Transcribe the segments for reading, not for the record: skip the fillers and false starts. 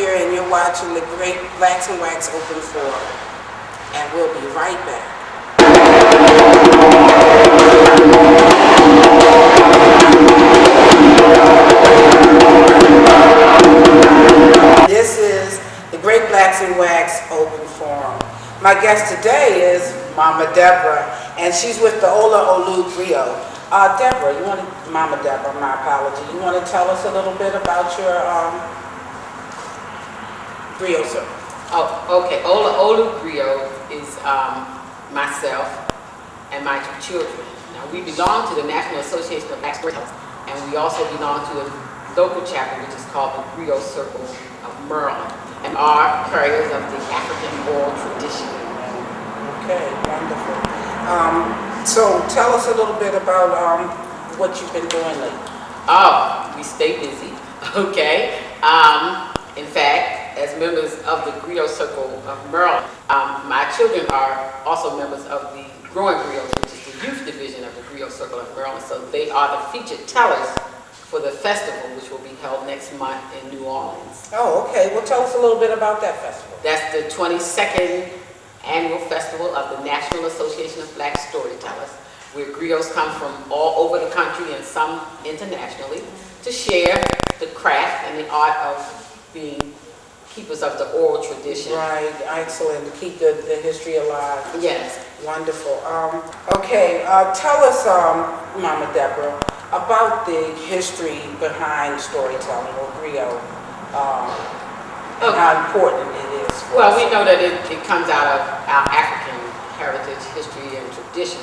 And you're watching the Great Blacks and Wax Open Forum, and we'll be right back. This is the Great Blacks and Wax Open Forum. My guest today is Mama Deborah, and she's with the Ola Olu Griot. Deborah, Mama Deborah, my apology. You want to tell us a little bit about your griot, sir? Oh, okay. Ola Olu Griot is myself and my two children. Now, we belong to the National Association of Black Storytellers, and we also belong to a local chapter which is called the Griot Circle of Maryland, and are carriers of the African oral tradition. Okay, wonderful. So tell us a little bit about what you've been doing lately. Oh, we stay busy. Okay. In fact, as members of the Griot Circle of Maryland, my children are also members of the Growing Griots, which is the youth division of the Griot Circle of Maryland. So they are the featured tellers for the festival, which will be held next month in New Orleans. Oh, okay. Well, tell us a little bit about that festival. That's the 22nd annual festival of the National Association of Black Storytellers, where griots come from all over the country and some internationally to share the craft and the art of being keepers of the oral tradition. Right, excellent. To keep the history alive. Yes. Wonderful. Okay, tell us, Mama Deborah, about the history behind storytelling or griot, and how important it is. Well, we know that it comes out of our African heritage, history, and tradition.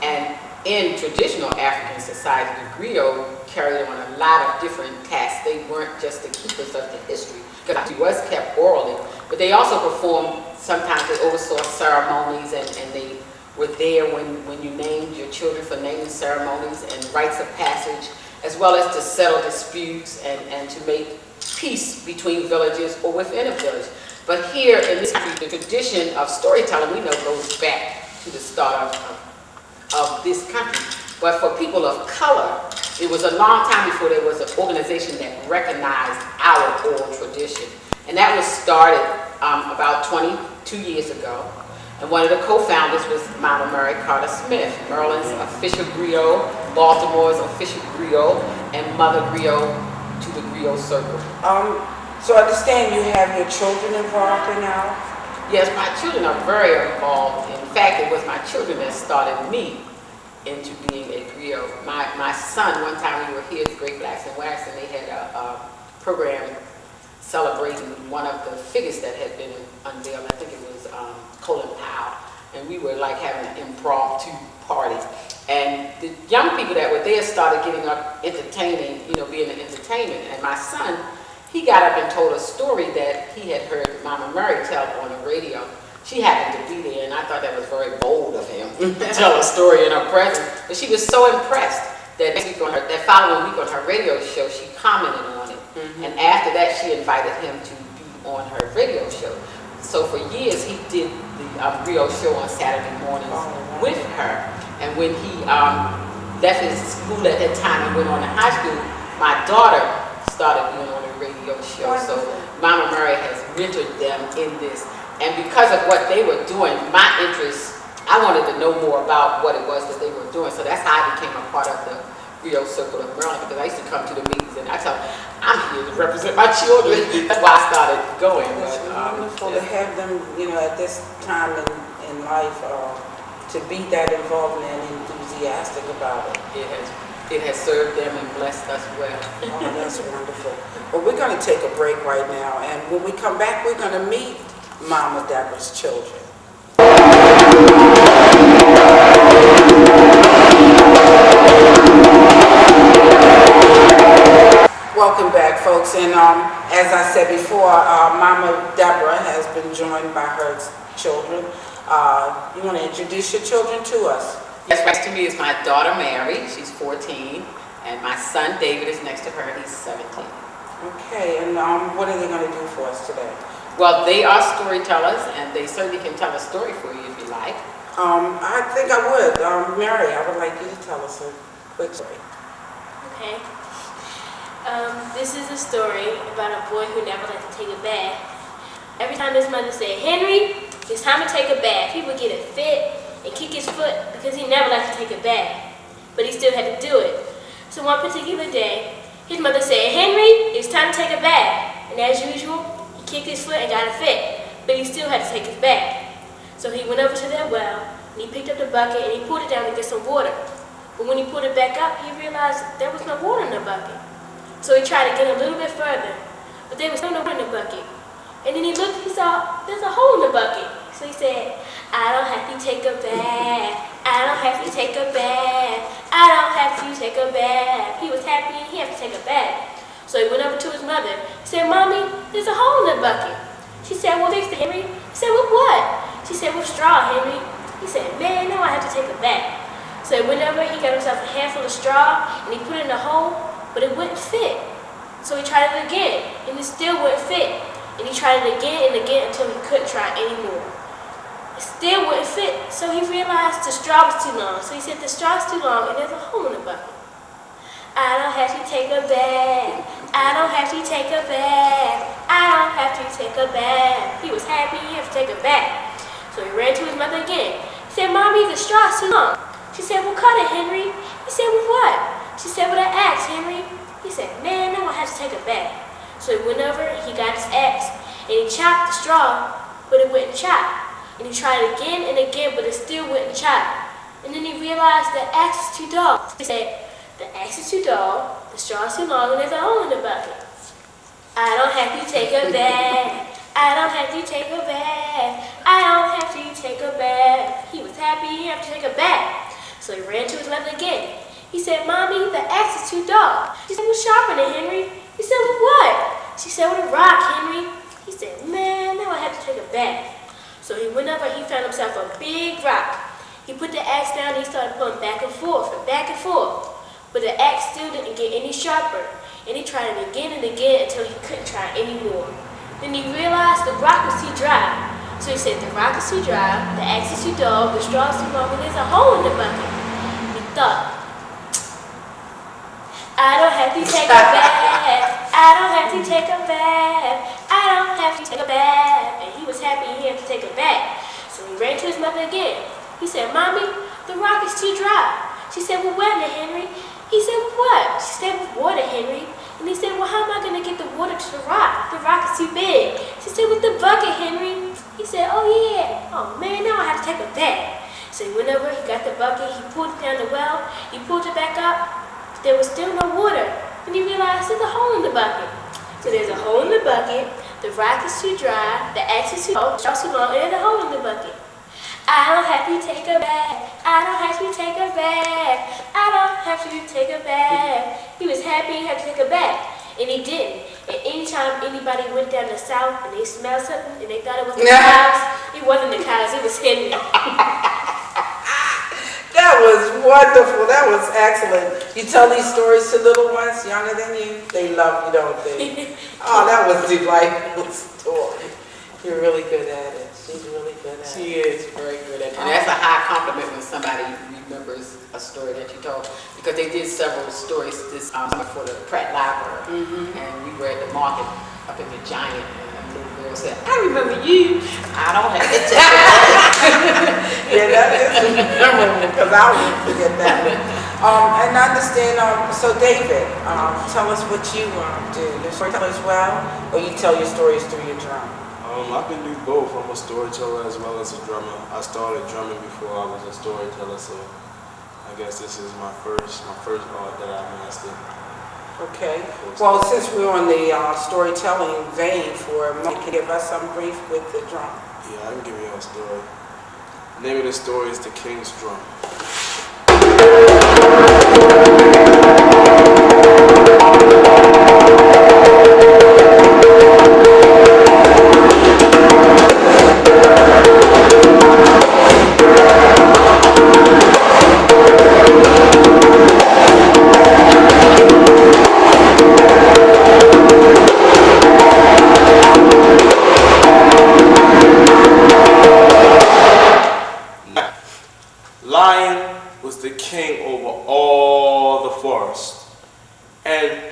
And in traditional African society, the griot carried on a lot of different tasks. They weren't just the keepers of the history, because it was kept orally, but they also performed, sometimes they oversaw ceremonies, and they were there when you named your children for naming ceremonies and rites of passage, as well as to settle disputes and to make peace between villages or within a village. But here in this country, the tradition of storytelling, we know, goes back to the start of this country. But for people of color, it was a long time before there was an organization that recognized our oral tradition. And that was started about 22 years ago. And one of the co-founders was Mama Mary Carter Smith, Maryland's official griot, Baltimore's official griot, and Mother Griot to the Griot Circle. So I understand you have your children involved in now? Yes, my children are very involved. In fact, it was my children that started me into being a griot. My son, one time we were here at the Great Blacks and Wax, and they had a program celebrating one of the figures that had been unveiled. I think it was Colin Powell, and we were like having an impromptu party. And the young people that were there started getting up entertaining, being an entertainment. And my son, he got up and told a story that he had heard Mama Mary tell on the radio. She happened to be there, and I thought that was very bold of him to tell a story in her presence. But she was so impressed that that following week on her radio show, she commented on it. Mm-hmm. And after that, she invited him to be on her radio show. So for years, he did the griot show on Saturday mornings with her. And when he left his school at that time and went on to high school, my daughter started being on the radio show. So Mama Mary has mentored them in this. And because of what they were doing, my interest, I wanted to know more about what it was that they were doing. So that's how I became a part of the Rio Circle of Maryland, because I used to come to the meetings and I tell them, I'm here to represent my children. That's why I started going. It's wonderful to have them, at this time in life, to be that involved and enthusiastic about it. It has served them and blessed us well. Oh, that's wonderful. Well, we're going to take a break right now, and when we come back, we're going to meet Mama Deborah's children. Welcome back, folks, and as I said before, Mama Deborah has been joined by her children. You want to introduce your children to us? Yes, next to me is my daughter Mary, she's 14, and my son David is next to her, he's 17. Okay, and what are they going to do for us today? Well, they are storytellers, and they certainly can tell a story for you if you like. I think I would. Mary, I would like you to tell us a quick story. Okay. This is a story about a boy who never liked to take a bath. Every time his mother said, "Henry, it's time to take a bath," he would get a fit and kick his foot because he never liked to take a bath. But he still had to do it. So one particular day, his mother said, "Henry, it's time to take a bath." And as usual, he kicked his foot and got a fit, but he still had to take his bath. So he went over to their well, and he picked up the bucket and he pulled it down to get some water. But when he pulled it back up, he realized there was no water in the bucket. So he tried to get a little bit further, but there was no water in the bucket. And then he looked, he saw there's a hole in the bucket. So he said, "I don't have to take a bath. I don't have to take a bath. I don't have to take a bath." He was happy and he had to take a bath. So he went over to his mother. He said, "Mommy, there's a hole in the bucket." She said, "Well, fix it, Henry." He said, "With what?" She said, "With straw, Henry." He said, "Man, now I have to take a bath." So he went over, he got himself a handful of straw, and he put it in the hole, but it wouldn't fit. So he tried it again, and it still wouldn't fit. And he tried it again and again until he couldn't try anymore. It still wouldn't fit, so he realized the straw was too long. So he said, "The straw's too long, and there's a hole in the bucket." I don't have to take a bath. I don't have to take a bath. I don't have to take a bath. He was happy he had to take a bath. So he ran to his mother again. He said, "Mommy, the straw's too long." She said, "Well, cut it, Henry." He said, "With what?" She said, "With an axe, Henry." He said, "Man, now I have to take a bath." So he went over, he got his axe, and he chopped the straw, but it wouldn't chop. And he tried it again and again, but it still wouldn't chop. And then he realized the axe is too dull. He said, "The axe is too dull, the straw is too long, and there's a hole in the bucket. I don't have to take a bath. I don't have to take a bath. I don't have to take a bath." He was happy he had to take a bath. So he ran to his mother again. He said, "Mommy, the axe is too dull." She said, "Well, sharpen it, Henry." He said, "With what?" She said, "With a rock, Henry." He said, "Man, now I have to take a bath." So he went over, he found himself a big rock. He put the axe down and he started pulling back and forth and back and forth. But the axe still didn't get any sharper. And he tried it again and again until he couldn't try anymore. Then he realized the rock was too dry. So he said, "The rock is too dry, the axe is too dull, the straw is too long, and there's a hole in the bucket." He thought, "I don't have to take a bath. I don't have to take a bath. I don't have to take a bath." And he was happy he had to take a bath. So he ran to his mother again. He said, "Mommy, the rock is too dry." She said, "Well, wet it, Henry." He said, "With what?" She said, "With water, Henry." And he said, "Well, how am I going to get the water to the rock? The rock is too big." She said, "With the bucket, Henry." He said, "Oh, yeah. Oh, man, now I have to take a bath." So he went over, he got the bucket, he pulled it down the well, he pulled it back up. There was still no water. And he realized there's a hole in the bucket. So there's a hole in the bucket, the rock is too dry, the axe is too long, the straw is too long, and there's a hole in the bucket. I don't have to take a bath. I don't have to take a bath. I don't have to take a bath. He was happy he had to take a bath. And he didn't. And anytime anybody went down the south and they smelled something and they thought it was the cows, it wasn't the cows, it was Henry. That was wonderful. That was excellent. You tell these stories to little ones younger than you, they love you, don't they? Oh, that was a delightful story. You're really good at it. She's really good at it. She is very good at it. And that's a high compliment when somebody remembers a story that you told. Because they did several stories this summer for the Pratt Library. And we were at the market up in the Giant. And a little girl said, "I remember you. I don't have to take it." Yeah, that is memorable because I won't forget that one. And I understand, so David, tell us what you do. You're a storyteller as well, or you tell your stories through your drum? I can do both. I'm a storyteller as well as a drummer. I started drumming before I was a storyteller, so I guess this is my first art that I mastered. Okay. Well, since we're on the storytelling vein for a moment, can you give us some brief with the drum? Yeah, I can give you a story. The name of the story is The King's Drum. Lion was the king over all the forest, and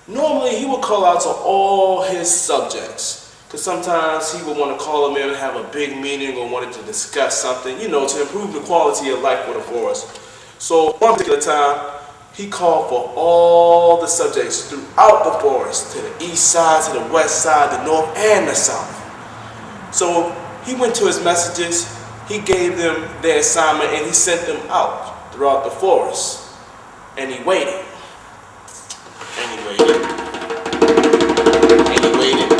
normally he would call out to all his subjects, because sometimes he would want to call them in and have a big meeting or wanted to discuss something, to improve the quality of life for the forest. So one particular time, he called for all the subjects throughout the forest, to the east side, to the west side, the north, and the south. So he went to his messages. He gave them their assignment and he sent them out throughout the forest. And he waited. And he waited. And he waited.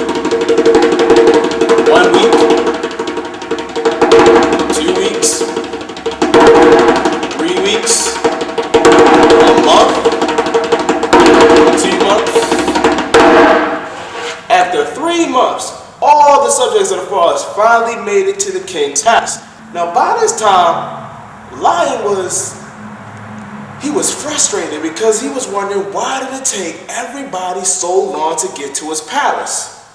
1 week. 2 weeks. 3 weeks. A month. 2 months. After 3 months, all the subjects of the forest finally made it to the king's palace. Now, by this time, Lion was frustrated because he was wondering why did it take everybody so long to get to his palace.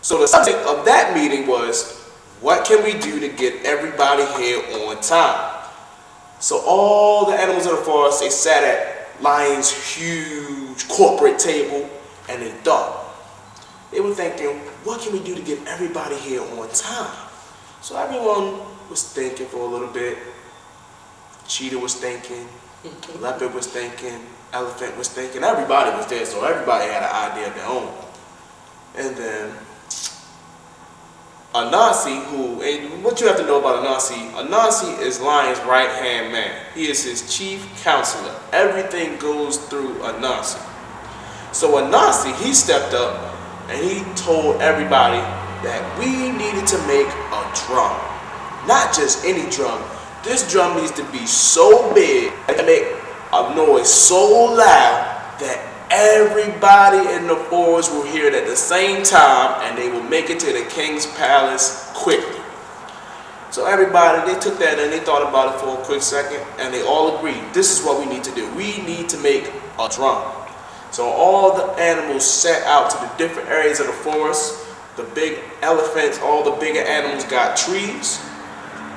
So the subject of that meeting was, what can we do to get everybody here on time? So all the animals of the forest, they sat at Lion's huge corporate table and they thought. They were thinking, what can we do to get everybody here on time? So everyone was thinking for a little bit. Cheetah was thinking, leopard was thinking, elephant was thinking, everybody was there, so everybody had an idea of their own. And then Anansi, and what you have to know about Anansi is Lion's right-hand man. He is his chief counselor. Everything goes through Anansi. So Anansi, he stepped up and he told everybody that we needed to make a drum. Not just any drum. This drum needs to be so big and make a noise so loud that everybody in the forest will hear it at the same time and they will make it to the king's palace quickly. So everybody, they took that and they thought about it for a quick second and they all agreed, this is what we need to do. We need to make a drum. So all the animals set out to the different areas of the forest. The big elephants, all the bigger animals got trees.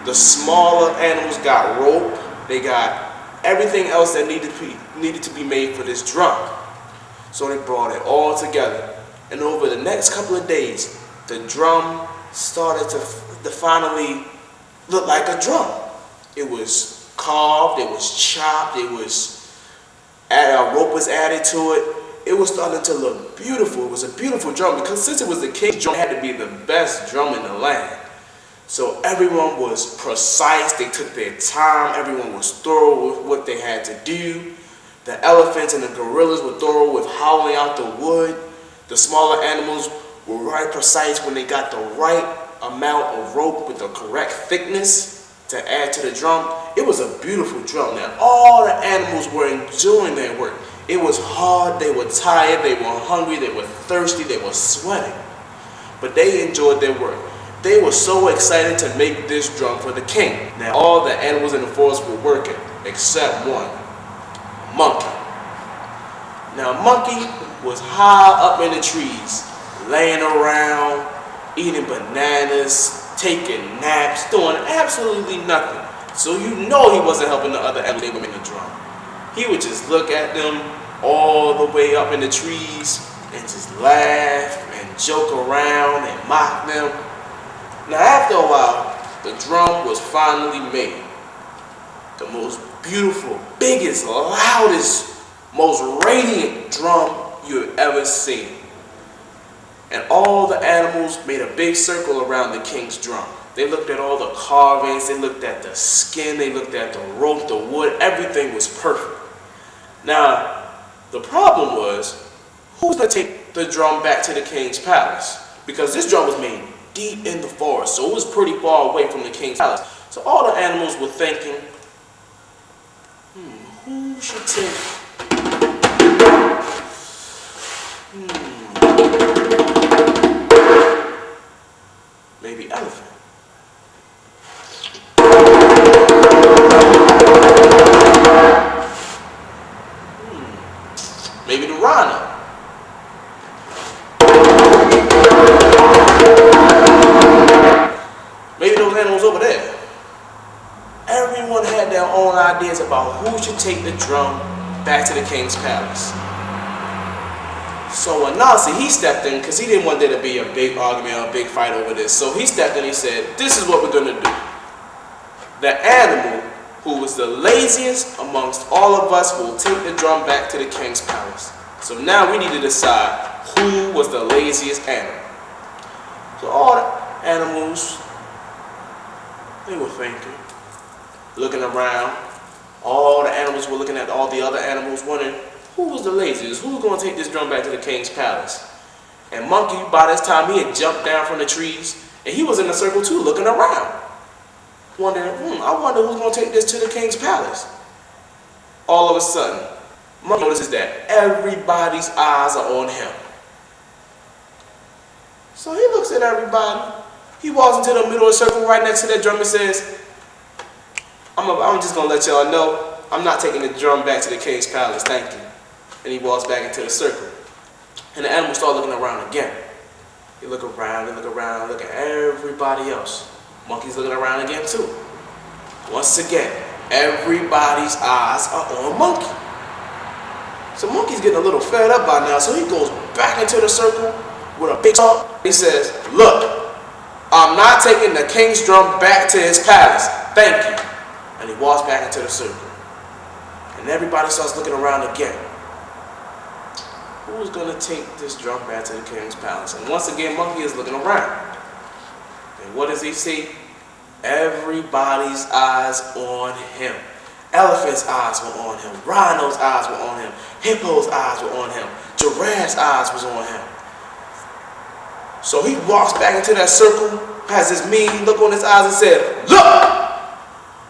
The smaller animals got rope. They got everything else that needed to be made for this drum. So they brought it all together. And over the next couple of days, the drum started to finally look like a drum. It was carved, it was chopped, a rope was added to it. It was starting to look beautiful. It was a beautiful drum because since it was the king's drum, it had to be the best drum in the land. So everyone was precise. They took their time. Everyone was thorough with what they had to do. The elephants and the gorillas were thorough with howling out the wood. The smaller animals were right precise when they got the right amount of rope with the correct thickness to add to the drum. It was a beautiful drum. Now all the animals were enjoying their work. It was hard, they were tired, they were hungry, they were thirsty, they were sweating. But they enjoyed their work. They were so excited to make this drum for the king. Now all the animals in the forest were working, except one, Monkey. Now Monkey was high up in the trees, laying around, eating bananas, taking naps, doing absolutely nothing. So you know he wasn't helping the other animals they were making the drum. He would just look at them all the way up in the trees and just laugh and joke around and mock them. Now after a while, the drum was finally made. The most beautiful, biggest, loudest, most radiant drum you've ever seen. And all the animals made a big circle around the king's drum. They looked at all the carvings, they looked at the skin, they looked at the rope, the wood, everything was perfect. Now, the problem was, who was going to take the drum back to the king's palace? Because this drum was made deep in the forest, so it was pretty far away from the king's palace. So all the animals were thinking, who should take? Maybe elephant. Maybe the rhino. Maybe those animals over there. Everyone had their own ideas about who should take the drum back to the king's palace. So Anansi, he stepped in because he didn't want there to be a big argument or a big fight over this. So he stepped in and he said, this is what we're going to do. The animal who was the laziest amongst all of us will take the drum back to the king's palace. So now we need to decide who was the laziest animal. So all the animals, they were thinking, looking around. All the animals were looking at all the other animals, wondering, who was the laziest? Who's going to take this drum back to the king's palace? And Monkey, by this time, he had jumped down from the trees, and he was in a circle too, looking around. Wondering, I wonder who's going to take this to the king's palace. All of a sudden, Monkey notices that everybody's eyes are on him. So he looks at everybody. He walks into the middle of the circle right next to that drum and says, I'm just going to let y'all know, I'm not taking the drum back to the king's palace, thank you. And he walks back into the circle. And the animals start looking around again. They look around, look at everybody else. Monkey's looking around again too. Once again, everybody's eyes are on Monkey. So Monkey's getting a little fed up by now, so he goes back into the circle with a big talk. He says, look, I'm not taking the king's drum back to his palace, thank you. And he walks back into the circle. And everybody starts looking around again. Who's going to take this drum back to the king's palace? And once again, Monkey is looking around. And what does he see? Everybody's eyes on him. Elephant's eyes were on him. Rhino's eyes were on him. Hippo's eyes were on him. Giraffe's eyes was on him. So he walks back into that circle, has this mean look on his eyes and said, look!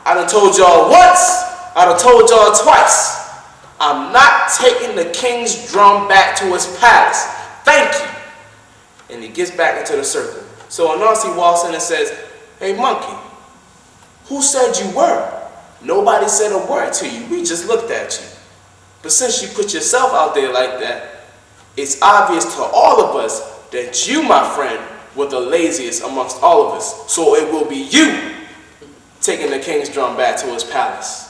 I done told y'all once, I done told y'all twice. I'm not taking the king's drum back to his palace. Thank you. And he gets back into the circle. So Anansi walks in and says, hey Monkey, who said you were? Nobody said a word to you. We just looked at you. But since you put yourself out there like that, it's obvious to all of us that you, my friend, were the laziest amongst all of us. So it will be you taking the king's drum back to his palace.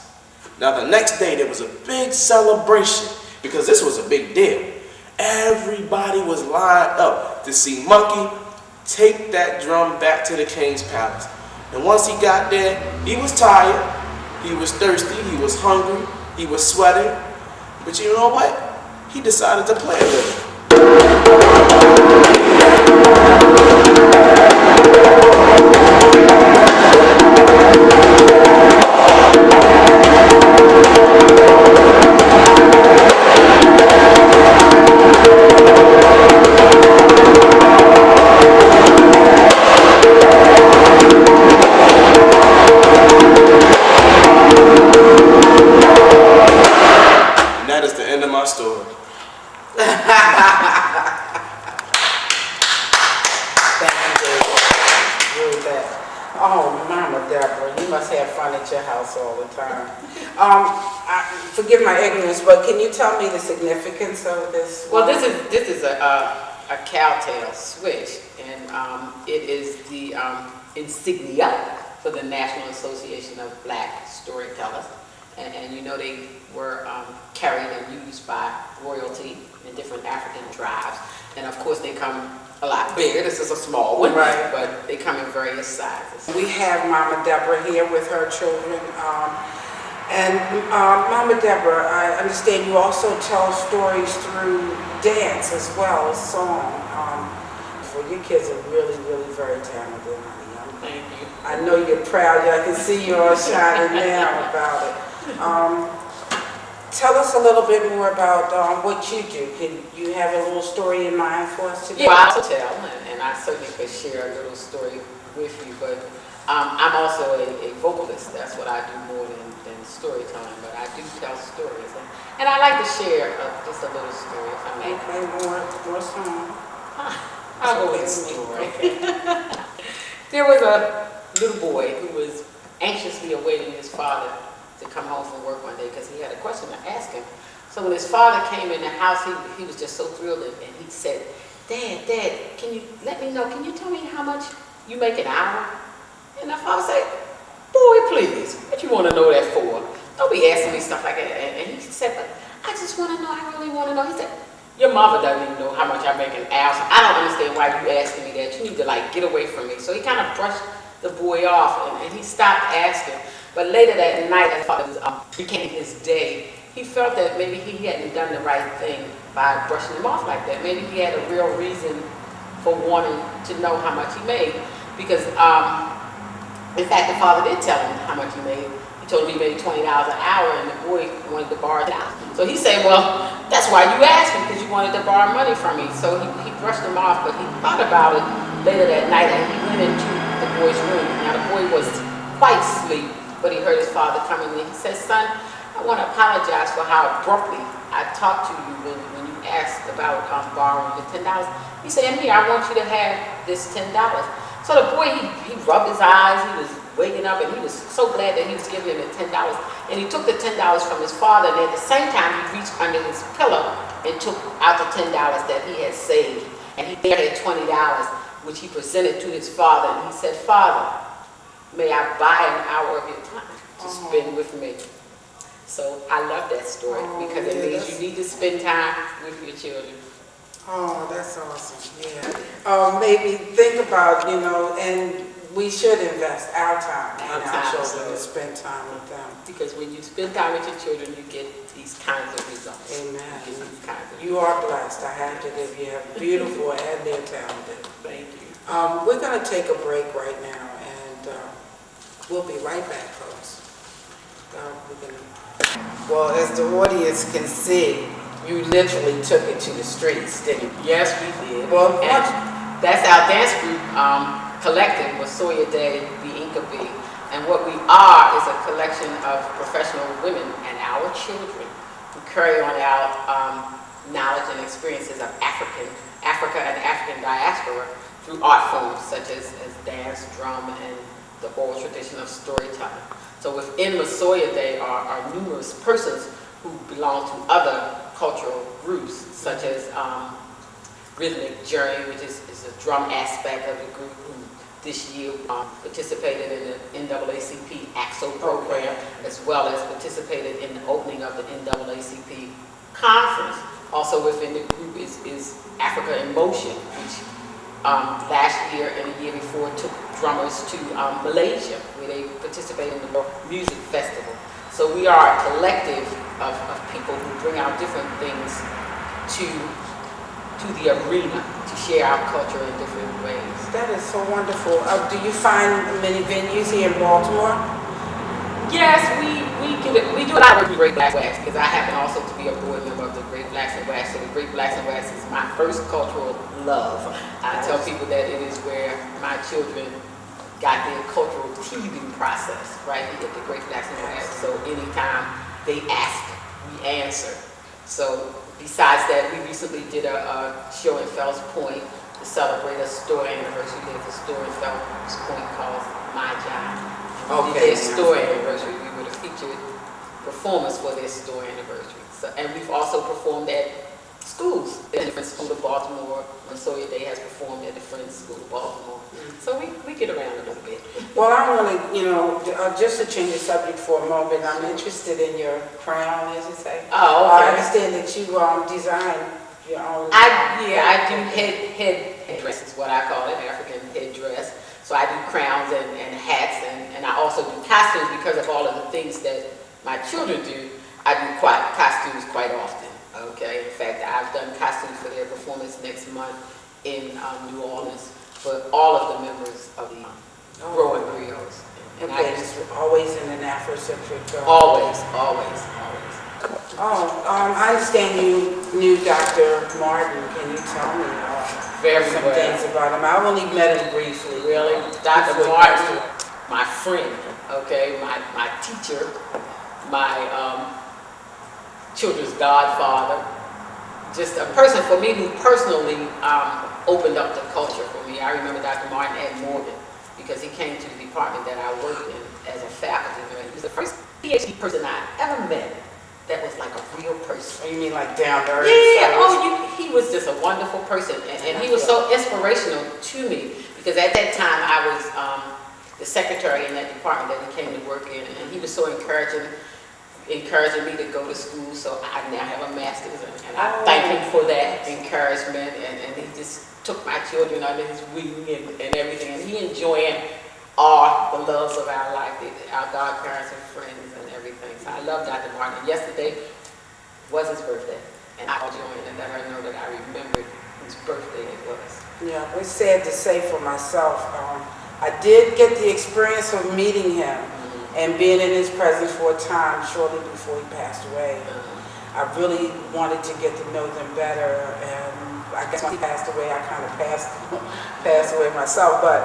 Now the next day there was a big celebration because this was a big deal. Everybody was lined up to see Monkey take that drum back to the king's palace. And once he got there, he was tired, he was thirsty, he was hungry, he was sweating. But you know what? He decided to play a little. Forgive my ignorance, but can you tell me the significance of this? Well, this is a cowtail switch, and it is the insignia for the National Association of Black Storytellers, and you know they were carried and used by royalty in different African tribes, and of course they come a lot bigger. This is a small one, right? But they come in various sizes. We have Mama Deborah here with her children. And Mama Deborah, I understand you also tell stories through dance as well as song. For your kids are really, really very talented, honey. Thank you. I know you're proud. I can see you all shining now about it. Tell us a little bit more about what you do. Can you have a little story in mind for us today? Yeah, well, I'll tell, and I certainly could share a little story with you, but I'm also a vocalist. That's what I do more than storytelling, but I do tell stories. And I like to share just a little story, if I may. Okay, more song. I'll go with the story. There was a little boy who was anxiously awaiting his father to come home from work one day because he had a question to ask him. So when his father came in the house, he was just so thrilled, and he said, Dad, can you let me know, can you tell me how much you make an hour? And the father said, boy, please, what you want to know that for? Don't be asking me stuff like that. And he said, but I just want to know, I really want to know. He said, your mother doesn't even know how much I make an hour. So I don't understand why you asking me that. You need to get away from me. So he kind of brushed the boy off, and he stopped asking. But later that night, as father was beginning his day, he felt that maybe he hadn't done the right thing by brushing him off like that. Maybe he had a real reason for wanting to know how much he made. Because, in fact, the father did tell him how much he made. He told him he made $20 an hour, and the boy wanted to borrow $10. So he said, well, that's why you asked me, because you wanted to borrow money from me. So he brushed him off, but he thought about it later that night, and he went into the boy's room. Now, the boy was quite asleep, but he heard his father coming in. He said, son, I want to apologize for how abruptly I talked to you when you asked about borrowing the $10. He said, here, I want you to have this $10. So the boy, he rubbed his eyes, he was waking up, and he was so glad that he was giving him the $10. And he took the $10 from his father, and at the same time, he reached under his pillow and took out the $10 that he had saved. And he there had $20, which he presented to his father. And he said, Father, may I buy an hour of your time to spend with me? So I love that story because it means you need to spend time with your children. Oh, that's awesome. Yeah. Maybe think about, and we should invest our time in our children to spend time with them. Because when you spend time with your children, you get these kinds of results. Amen. You You are blessed. I have to give you. Beautiful and they're talented. Thank you. We're going to take a break right now, and we'll be right back, folks. Well, as the audience can see, you literally took it to the streets, didn't you? Yes, we did. Well, and that's our dance group collective, Masoya Day, the Inca Bee. And what we are is a collection of professional women and our children who carry on our knowledge and experiences of Africa and African diaspora through art forms such as dance, drum, and the oral tradition of storytelling. So within Masoya Day are numerous persons who belong to other cultural groups, such as Rhythmic Journey, which is a drum aspect of the group who this year participated in the NAACP AXO program, as well as participated in the opening of the NAACP conference. Also within the group is Africa in Motion, which last year and the year before took drummers to Malaysia, where they participated in the World Music Festival. So we are a collective of people who bring out different things to the arena to share our culture in different ways. That is so wonderful. Do you find many venues here in Baltimore? Yes, we do a lot of work with Great Blacks and Wax, because I happen also to be a board member of the Great Blacks and Wax. So the Great Blacks and Wax is my first cultural love. I tell people that it is where my children got their cultural teething process, right here at the Great Blacks and Wax. So anytime they ask, we answer. So besides that, we recently did a show in Fells Point to celebrate a store anniversary. There's a store in Fells Point called My Job. Okay. Their store anniversary. We were the featured performers for their store anniversary. So, and we've also performed at schools. The Friends School of Baltimore, Masoya Day has performed at the Friends School of Baltimore. So we get around a little bit. Well, I want to, just to change the subject for a moment, I'm interested in your crown, as you say. Oh, okay. I understand that you design your own. I do headdress is what I call it, African headdress. So I do crowns and hats, and I also do costumes because of all of the things that my children do, I do costumes quite often. Okay, in fact, I've done costumes for their performance next month in New Orleans for all of the members of the growing griots. And Okay, it's always in an Afrocentric. always. I understand you knew Dr. Martin. Can you tell me Very some well. things about him? I only met him briefly. Really, Dr. Martin, my friend, okay, my teacher, my children's godfather, just a person for me who personally opened up the culture for me. I remember Dr. Martin at Morgan because he came to the department that I worked in as a faculty member. He was the first PhD person I ever met that was like a real person. Oh, you mean like down to earth? Yeah, he was just a wonderful person, and he was so inspirational to me because at that time I was the secretary in that department that he came to work in, and he was so encouraging me to go to school, so I now have a master's, and I thank him for that encouragement, and he just took my children under his wing and everything, and he enjoying all the loves of our life, our godparents and friends and everything. So I love Dr. Martin. Yesterday was his birthday, and I joined and let her know that I remembered whose birthday it was. Yeah, it's sad to say for myself. I did get the experience of meeting him and being in his presence for a time shortly before he passed away. I really wanted to get to know them better, and I guess when he passed away, I kind of passed away myself. But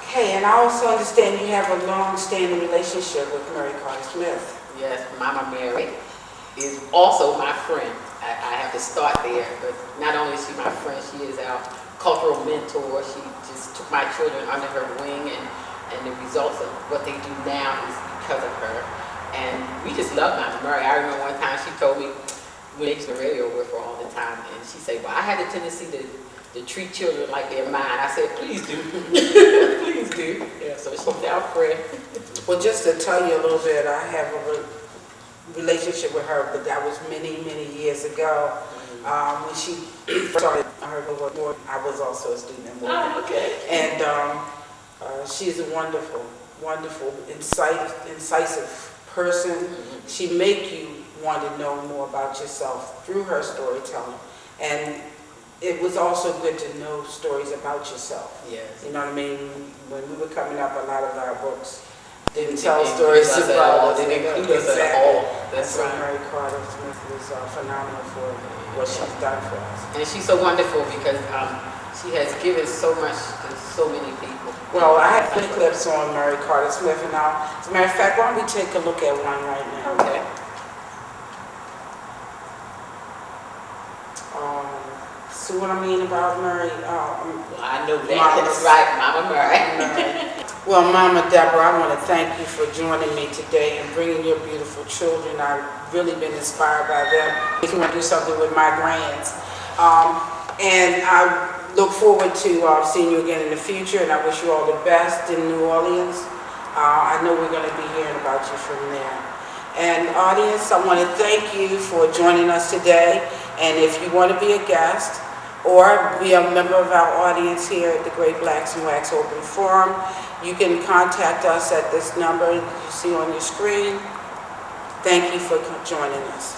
okay, and I also understand you have a long-standing relationship with Mary Carter Smith. Yes, Mama Mary is also my friend. I have to start there, but not only is she my friend, she is our cultural mentor. She just took my children under her wing, and the results of what they do now is because of her. And we just love Mama Mary. I remember one time she told me, we used to radio with her all the time, and she said, well, I have a tendency to treat children like they're mine. I said, please do. Please do. Yeah, so she's our friend. Well, just to tell you a little bit, I have a relationship with her, but that was many, many years ago. When she first started her work, I was also a student at Morgan. Oh, okay. And she's a wonderful, incisive person. She make you want to know more about yourself through her storytelling. And it was also good to know stories about yourself. Yes. You know what I mean? When we were coming up, a lot of our books didn't tell stories us about us. Didn't include us at all. That's so right. Mary Carter Smith was phenomenal for what she's done for us. And she's so wonderful because she has given so much to so many people. Well, I have clips on Mary Carter Smith, and as a matter of fact, why don't we take a look at one right now? Okay. See what I mean about Mary? Well, I know that. Mama. That's right, Mama Mary. Well, Mama Deborah, I want to thank you for joining me today and bringing your beautiful children. I've really been inspired by them. I want to do something with my grands. And I look forward to seeing you again in the future, and I wish you all the best in New Orleans. I know we're going to be hearing about you from there. And audience, I want to thank you for joining us today. And if you want to be a guest or be a member of our audience here at the Great Blacks in Wax Open Forum, you can contact us at this number you see on your screen. Thank you for joining us.